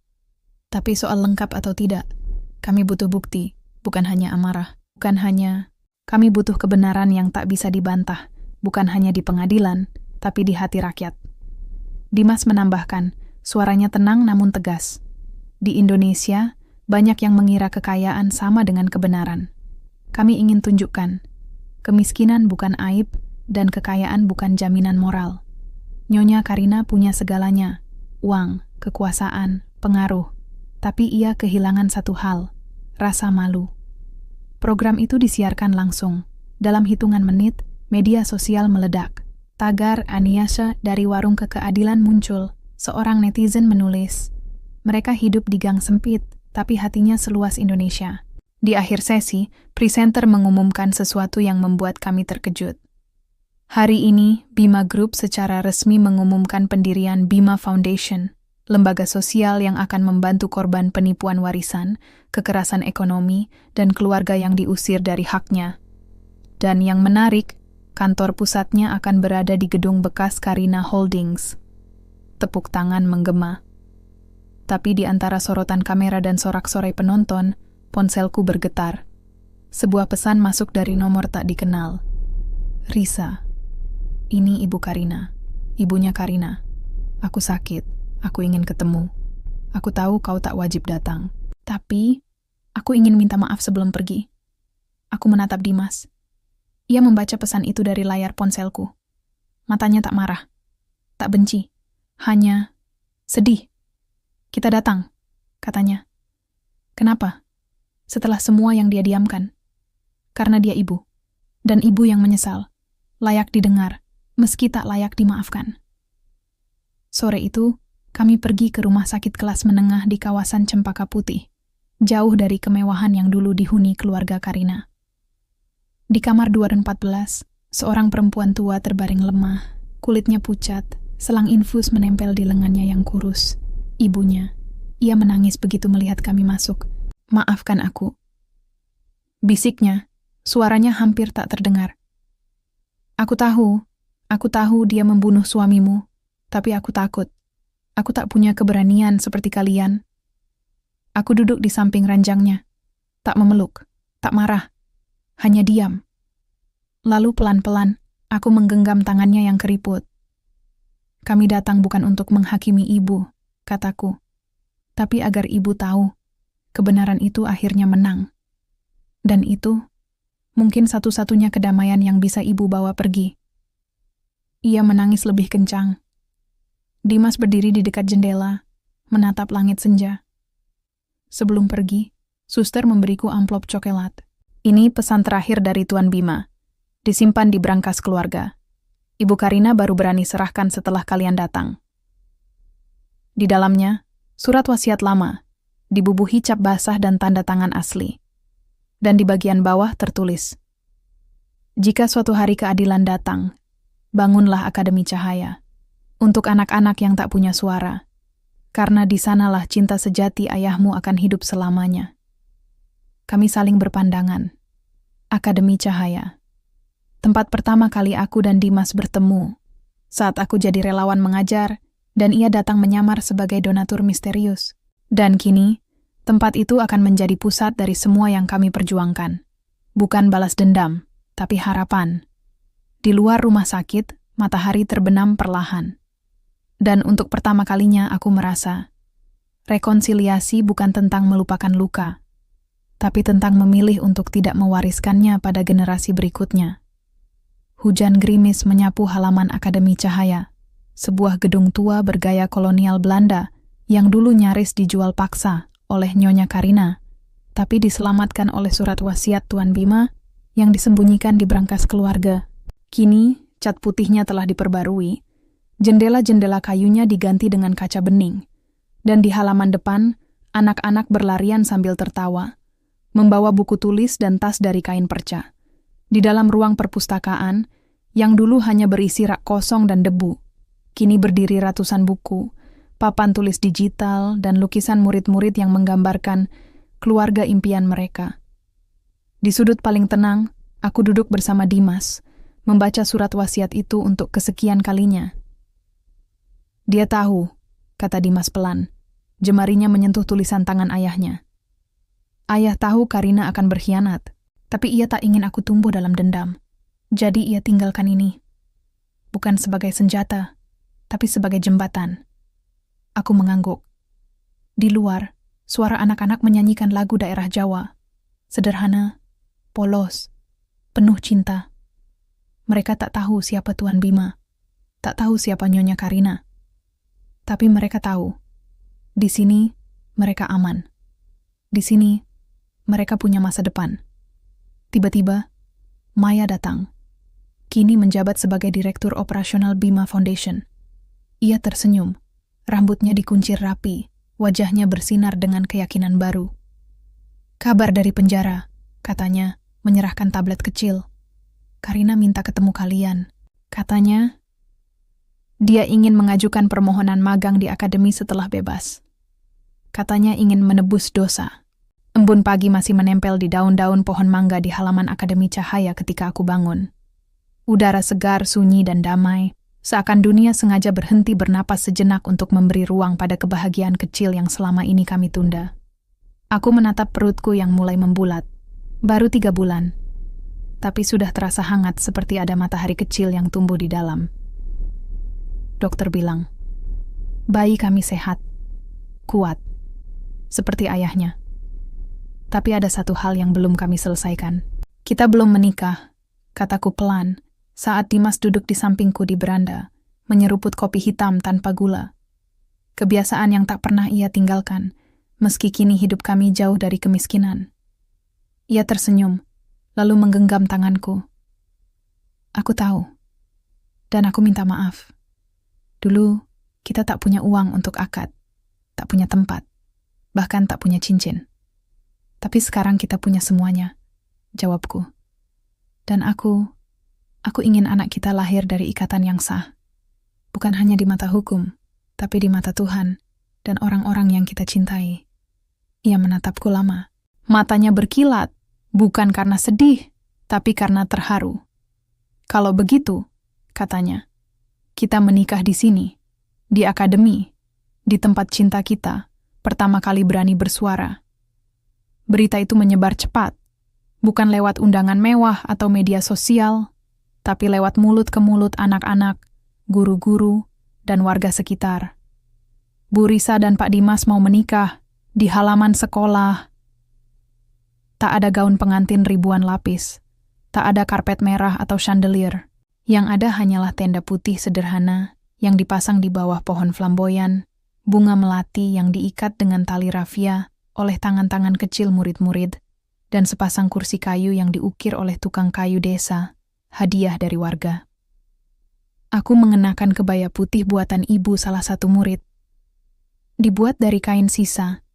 Tapi soal lengkap atau tidak, kami butuh bukti, bukan hanya amarah. Kami butuh kebenaran yang tak bisa dibantah, bukan hanya di pengadilan, tapi di hati rakyat. Dimas menambahkan, suaranya tenang namun tegas. Di Indonesia, banyak yang mengira kekayaan sama dengan kebenaran. Kami ingin tunjukkan, kemiskinan bukan aib dan kekayaan bukan jaminan moral. Nyonya Karina punya segalanya, uang, kekuasaan, pengaruh. Tapi ia kehilangan satu hal, rasa malu. Program itu disiarkan langsung. Dalam hitungan menit, media sosial meledak. Tagar Aniasa dari Warung Keadilan muncul. Seorang netizen menulis, mereka hidup di gang sempit, tapi hatinya seluas Indonesia. Di akhir sesi, presenter mengumumkan sesuatu yang membuat kami terkejut. Hari ini, Bima Group secara resmi mengumumkan pendirian Bima Foundation, lembaga sosial yang akan membantu korban penipuan warisan, kekerasan ekonomi, dan keluarga yang diusir dari haknya. Dan yang menarik, kantor pusatnya akan berada di gedung bekas Karina Holdings. Tepuk tangan menggema. Tapi di antara sorotan kamera dan sorak-sorai penonton, ponselku bergetar. Sebuah pesan masuk dari nomor tak dikenal. Risa, ini Ibu Karina, ibunya Karina. Aku sakit. Aku ingin ketemu. Aku tahu kau tak wajib datang. Tapi, aku ingin minta maaf sebelum pergi. Aku menatap Dimas. Ia membaca pesan itu dari layar ponselku. Matanya tak marah, tak benci, hanya sedih. Kita datang, katanya. Kenapa? Setelah semua yang dia diamkan. Karena dia ibu. Dan ibu yang menyesal. Layak didengar, meski tak layak dimaafkan. Sore itu, kami pergi ke rumah sakit kelas menengah di kawasan Cempaka Putih, jauh dari kemewahan yang dulu dihuni keluarga Karina. Di kamar 214, seorang perempuan tua terbaring lemah, kulitnya pucat, selang infus menempel di lengannya yang kurus. Ibunya. Ia menangis begitu melihat kami masuk. Maafkan aku. Bisiknya, suaranya hampir tak terdengar. Aku tahu dia membunuh suamimu, tapi aku takut. Aku tak punya keberanian seperti kalian. Aku duduk di samping ranjangnya, tak memeluk, tak marah, hanya diam. Lalu pelan-pelan, aku menggenggam tangannya yang keriput. Kami datang bukan untuk menghakimi ibu, kataku, tapi agar ibu tahu, kebenaran itu akhirnya menang. Dan itu, mungkin satu-satunya kedamaian yang bisa ibu bawa pergi. Ia menangis lebih kencang. Dimas berdiri di dekat jendela, menatap langit senja. Sebelum pergi, suster memberiku amplop coklat. Ini pesan terakhir dari Tuan Bima. Disimpan di brankas keluarga. Ibu Karina baru berani serahkan setelah kalian datang. Di dalamnya, surat wasiat lama, dibubuhi cap basah dan tanda tangan asli. Dan di bagian bawah tertulis, jika suatu hari keadilan datang, bangunlah Akademi Cahaya. Untuk anak-anak yang tak punya suara. Karena di sanalah cinta sejati ayahmu akan hidup selamanya. Kami saling berpandangan. Akademi Cahaya. Tempat pertama kali aku dan Dimas bertemu. Saat aku jadi relawan mengajar, dan ia datang menyamar sebagai donatur misterius. Dan kini, tempat itu akan menjadi pusat dari semua yang kami perjuangkan. Bukan balas dendam, tapi harapan. Di luar rumah sakit, matahari terbenam perlahan. Dan untuk pertama kalinya aku merasa, rekonsiliasi bukan tentang melupakan luka, tapi tentang memilih untuk tidak mewariskannya pada generasi berikutnya. Hujan gerimis menyapu halaman Akademi Cahaya, sebuah gedung tua bergaya kolonial Belanda yang dulu nyaris dijual paksa oleh Nyonya Karina, tapi diselamatkan oleh surat wasiat Tuan Bima yang disembunyikan di brankas keluarga. Kini, cat putihnya telah diperbarui, jendela-jendela kayunya diganti dengan kaca bening, dan di halaman depan, anak-anak berlarian sambil tertawa, membawa buku tulis dan tas dari kain perca. Di dalam ruang perpustakaan, yang dulu hanya berisi rak kosong dan debu, kini berdiri ratusan buku, papan tulis digital, dan lukisan murid-murid yang menggambarkan keluarga impian mereka. Di sudut paling tenang, aku duduk bersama Dimas, membaca surat wasiat itu untuk kesekian kalinya. Dia tahu, kata Dimas pelan. Jemarinya menyentuh tulisan tangan ayahnya. Ayah tahu Karina akan berkhianat, tapi ia tak ingin aku tumbuh dalam dendam. Jadi ia tinggalkan ini. Bukan sebagai senjata, tapi sebagai jembatan. Aku mengangguk. Di luar, suara anak-anak menyanyikan lagu daerah Jawa. Sederhana, polos, penuh cinta. Mereka tak tahu siapa Tuan Bima, tak tahu siapa Nyonya Karina. Tapi mereka tahu, di sini mereka aman. Di sini mereka punya masa depan. Tiba-tiba, Maya datang. Kini menjabat sebagai Direktur Operasional Bima Foundation. Ia tersenyum, rambutnya dikuncir rapi, wajahnya bersinar dengan keyakinan baru. Kabar dari penjara, katanya, menyerahkan tablet kecil. Karina minta ketemu kalian. Katanya, dia ingin mengajukan permohonan magang di akademi setelah bebas. Katanya ingin menebus dosa. Embun pagi masih menempel di daun-daun pohon mangga di halaman Akademi Cahaya ketika aku bangun. Udara segar, sunyi, dan damai, seakan dunia sengaja berhenti bernapas sejenak untuk memberi ruang pada kebahagiaan kecil yang selama ini kami tunda. Aku menatap perutku yang mulai membulat. Baru 3 bulan. Tapi sudah terasa hangat seperti ada matahari kecil yang tumbuh di dalam. Dokter bilang, bayi kami sehat, kuat, seperti ayahnya. Tapi ada satu hal yang belum kami selesaikan. Kita belum menikah, kataku pelan, saat Dimas duduk di sampingku di beranda, menyeruput kopi hitam tanpa gula. Kebiasaan yang tak pernah ia tinggalkan, meski kini hidup kami jauh dari kemiskinan. Ia tersenyum, lalu menggenggam tanganku. Aku tahu, dan aku minta maaf. Dulu, kita tak punya uang untuk akad, tak punya tempat, bahkan tak punya cincin. Tapi sekarang kita punya semuanya, jawabku. Dan aku ingin anak kita lahir dari ikatan yang sah. Bukan hanya di mata hukum, tapi di mata Tuhan dan orang-orang yang kita cintai. Ia menatapku lama. Matanya berkilat, bukan karena sedih, tapi karena terharu. Kalau begitu, katanya, kita menikah di sini, di akademi, di tempat cinta kita, pertama kali berani bersuara. Berita itu menyebar cepat, bukan lewat undangan mewah atau media sosial, tapi lewat mulut ke mulut anak-anak, guru-guru, dan warga sekitar. Bu Risa dan Pak Dimas mau menikah di halaman sekolah. Tak ada gaun pengantin ribuan lapis, tak ada karpet merah atau chandelier. Yang ada hanyalah tenda putih sederhana yang dipasang di bawah pohon flamboyan, bunga melati yang diikat dengan tali rafia oleh tangan-tangan kecil murid-murid, dan sepasang kursi kayu yang diukir oleh tukang kayu desa, hadiah dari warga. Aku mengenakan kebaya putih buatan ibu salah satu murid. Dibuat dari kain sisa,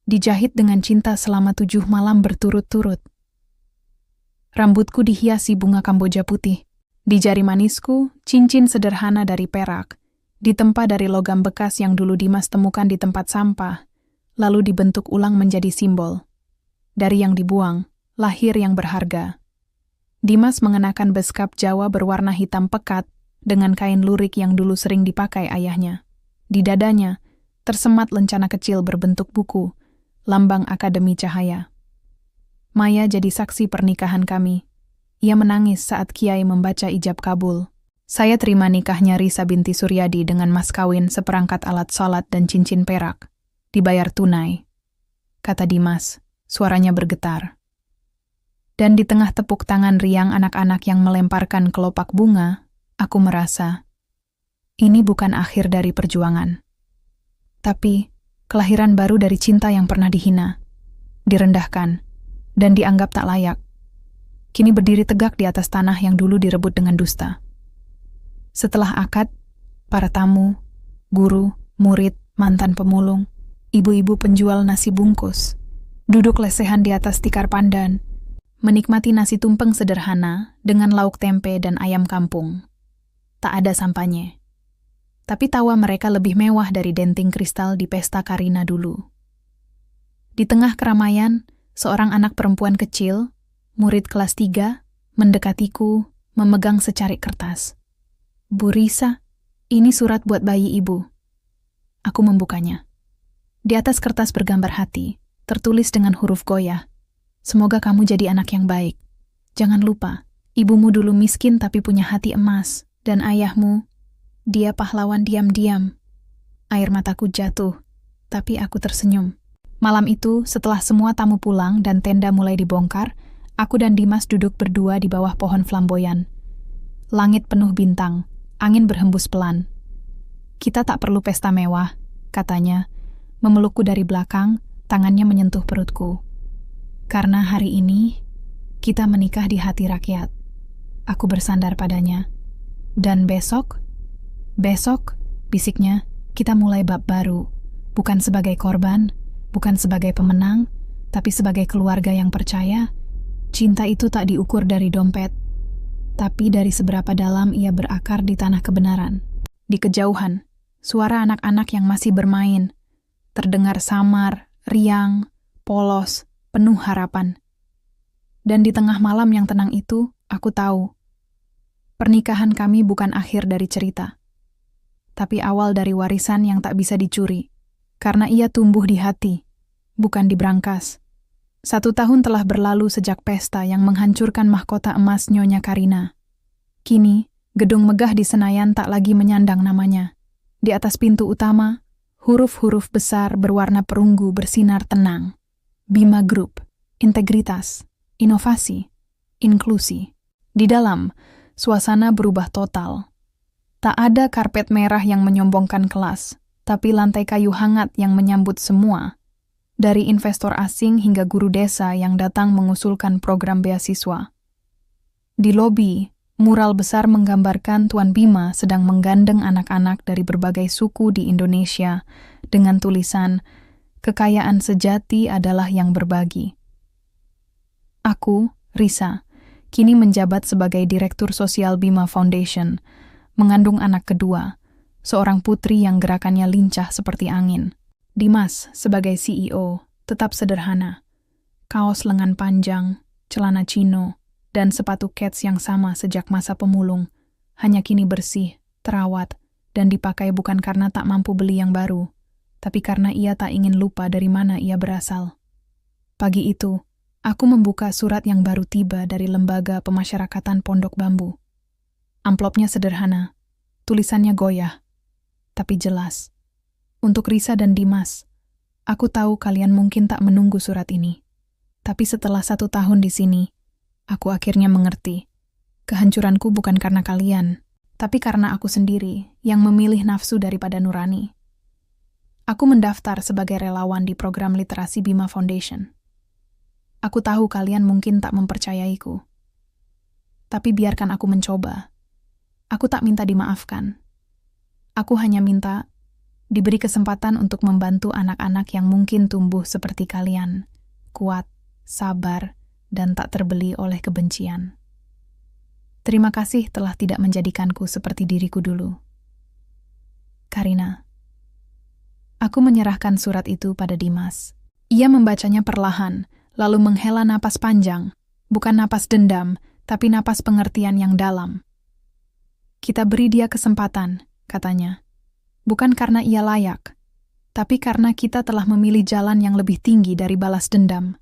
dijahit dengan cinta selama 7 malam berturut-turut. Rambutku dihiasi bunga kamboja putih. Di jari manisku, cincin sederhana dari perak, ditempa dari logam bekas yang dulu Dimas temukan di tempat sampah, lalu dibentuk ulang menjadi simbol. Dari yang dibuang, lahir yang berharga. Dimas mengenakan beskap Jawa berwarna hitam pekat dengan kain lurik yang dulu sering dipakai ayahnya. Di dadanya, tersemat lencana kecil berbentuk buku, lambang Akademi Cahaya. Maya jadi saksi pernikahan kami. Ia menangis saat Kiai membaca ijab kabul. Saya terima nikahnya Risa binti Suryadi dengan mas kawin seperangkat alat salat dan cincin perak. Dibayar tunai, kata Dimas. Suaranya bergetar. Dan di tengah tepuk tangan riang anak-anak yang melemparkan kelopak bunga, aku merasa, ini bukan akhir dari perjuangan. Tapi, kelahiran baru dari cinta yang pernah dihina, direndahkan, dan dianggap tak layak. Kini berdiri tegak di atas tanah yang dulu direbut dengan dusta. Setelah akad, para tamu, guru, murid, mantan pemulung, ibu-ibu penjual nasi bungkus, duduk lesehan di atas tikar pandan, menikmati nasi tumpeng sederhana dengan lauk tempe dan ayam kampung. Tak ada sampahnya. Tapi tawa mereka lebih mewah dari denting kristal di pesta Karina dulu. Di tengah keramaian, seorang anak perempuan kecil, murid kelas 3, mendekatiku, memegang secarik kertas. Bu Risa, ini surat buat bayi ibu. Aku membukanya. Di atas kertas bergambar hati, tertulis dengan huruf goyah. Semoga kamu jadi anak yang baik. Jangan lupa, ibumu dulu miskin tapi punya hati emas. Dan ayahmu, dia pahlawan diam-diam. Air mataku jatuh, tapi aku tersenyum. Malam itu, setelah semua tamu pulang dan tenda mulai dibongkar, aku dan Dimas duduk berdua di bawah pohon flamboyan. Langit penuh bintang, angin berhembus pelan. Kita tak perlu pesta mewah, katanya, memelukku dari belakang, tangannya menyentuh perutku. Karena hari ini, kita menikah di hati rakyat. Aku bersandar padanya. Dan besok, bisiknya, kita mulai bab baru. Bukan sebagai korban, bukan sebagai pemenang, tapi sebagai keluarga yang percaya. Cinta itu tak diukur dari dompet, tapi dari seberapa dalam ia berakar di tanah kebenaran. Di kejauhan, suara anak-anak yang masih bermain, terdengar samar, riang, polos, penuh harapan. Dan di tengah malam yang tenang itu, aku tahu, pernikahan kami bukan akhir dari cerita, tapi awal dari warisan yang tak bisa dicuri, karena ia tumbuh di hati, bukan di brankas. 1 tahun telah berlalu sejak pesta yang menghancurkan mahkota emas Nyonya Karina. Kini, gedung megah di Senayan tak lagi menyandang namanya. Di atas pintu utama, huruf-huruf besar berwarna perunggu bersinar tenang. Bima Group, integritas, inovasi, inklusi. Di dalam, suasana berubah total. Tak ada karpet merah yang menyombongkan kelas, tapi lantai kayu hangat yang menyambut semua. Dari investor asing hingga guru desa yang datang mengusulkan program beasiswa. Di lobi, mural besar menggambarkan Tuan Bima sedang menggandeng anak-anak dari berbagai suku di Indonesia dengan tulisan, "Kekayaan sejati adalah yang berbagi." Aku, Risa, kini menjabat sebagai Direktur Sosial Bima Foundation, mengandung anak kedua, seorang putri yang gerakannya lincah seperti angin. Dimas, sebagai CEO, tetap sederhana. Kaos lengan panjang, celana chino, dan sepatu kets yang sama sejak masa pemulung, hanya kini bersih, terawat, dan dipakai bukan karena tak mampu beli yang baru, tapi karena ia tak ingin lupa dari mana ia berasal. Pagi itu, aku membuka surat yang baru tiba dari Lembaga Pemasyarakatan Pondok Bambu. Amplopnya sederhana, tulisannya goyah, tapi jelas. Untuk Risa dan Dimas, aku tahu kalian mungkin tak menunggu surat ini. Tapi setelah 1 tahun di sini, aku akhirnya mengerti. Kehancuranku bukan karena kalian, tapi karena aku sendiri yang memilih nafsu daripada nurani. Aku mendaftar sebagai relawan di program literasi Bima Foundation. Aku tahu kalian mungkin tak mempercayaiku. Tapi biarkan aku mencoba. Aku tak minta dimaafkan. Aku hanya minta diberi kesempatan untuk membantu anak-anak yang mungkin tumbuh seperti kalian, kuat, sabar, dan tak terbeli oleh kebencian. Terima kasih telah tidak menjadikanku seperti diriku dulu. Karina. Aku menyerahkan surat itu pada Dimas. Ia membacanya perlahan, lalu menghela napas panjang, bukan napas dendam, tapi napas pengertian yang dalam. Kita beri dia kesempatan, katanya. Bukan karena ia layak, tapi karena kita telah memilih jalan yang lebih tinggi dari balas dendam.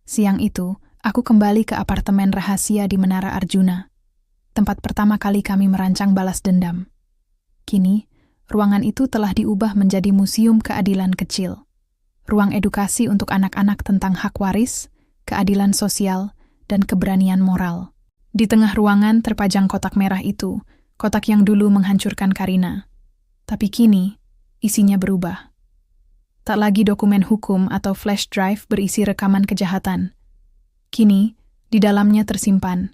Siang itu, aku kembali ke apartemen rahasia di Menara Arjuna, tempat pertama kali kami merancang balas dendam. Kini, ruangan itu telah diubah menjadi museum keadilan kecil. Ruang edukasi untuk anak-anak tentang hak waris, keadilan sosial, dan keberanian moral. Di tengah ruangan terpajang kotak merah itu, kotak yang dulu menghancurkan Karina. Tapi kini, isinya berubah. Tak lagi dokumen hukum atau flash drive berisi rekaman kejahatan. Kini, di dalamnya tersimpan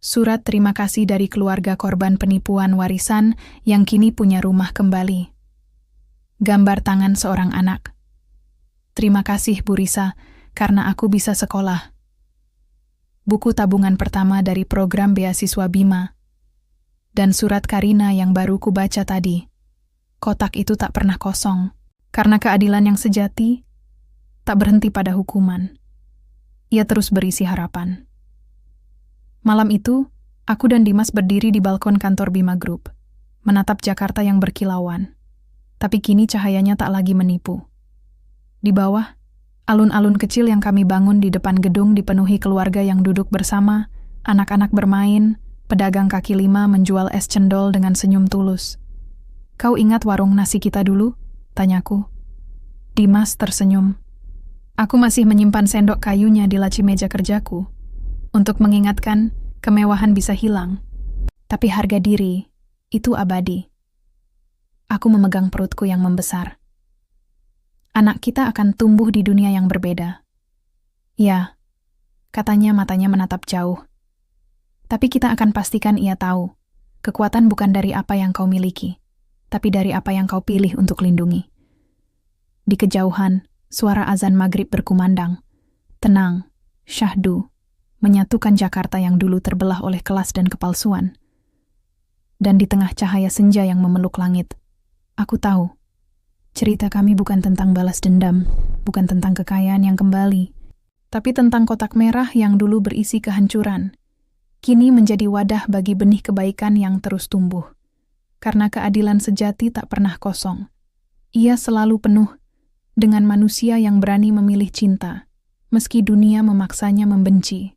surat terima kasih dari keluarga korban penipuan warisan yang kini punya rumah kembali. Gambar tangan seorang anak. Terima kasih Bu Risa, karena aku bisa sekolah. Buku tabungan pertama dari program beasiswa Bima. Dan surat Karina yang baru kubaca tadi. Kotak itu tak pernah kosong, karena keadilan yang sejati tak berhenti pada hukuman. Ia terus berisi harapan. Malam itu, aku dan Dimas berdiri di balkon kantor Bima Group, menatap Jakarta yang berkilauan. Tapi kini cahayanya tak lagi menipu. Di bawah, alun-alun kecil yang kami bangun di depan gedung dipenuhi keluarga yang duduk bersama, anak-anak bermain, pedagang kaki lima menjual es cendol dengan senyum tulus. Kau ingat warung nasi kita dulu? Tanyaku. Dimas tersenyum. Aku masih menyimpan sendok kayunya di laci meja kerjaku, untuk mengingatkan kemewahan bisa hilang, tapi harga diri itu abadi. Aku memegang perutku yang membesar. Anak kita akan tumbuh di dunia yang berbeda. Ya, katanya matanya menatap jauh. Tapi kita akan pastikan ia tahu, kekuatan bukan dari apa yang kau miliki, tapi dari apa yang kau pilih untuk lindungi. Di kejauhan, suara azan maghrib berkumandang. Tenang, syahdu, menyatukan Jakarta yang dulu terbelah oleh kelas dan kepalsuan. Dan di tengah cahaya senja yang memeluk langit, aku tahu, cerita kami bukan tentang balas dendam, bukan tentang kekayaan yang kembali, tapi tentang kotak merah yang dulu berisi kehancuran, kini menjadi wadah bagi benih kebaikan yang terus tumbuh. Karena keadilan sejati tak pernah kosong. Ia selalu penuh dengan manusia yang berani memilih cinta, meski dunia memaksanya membenci.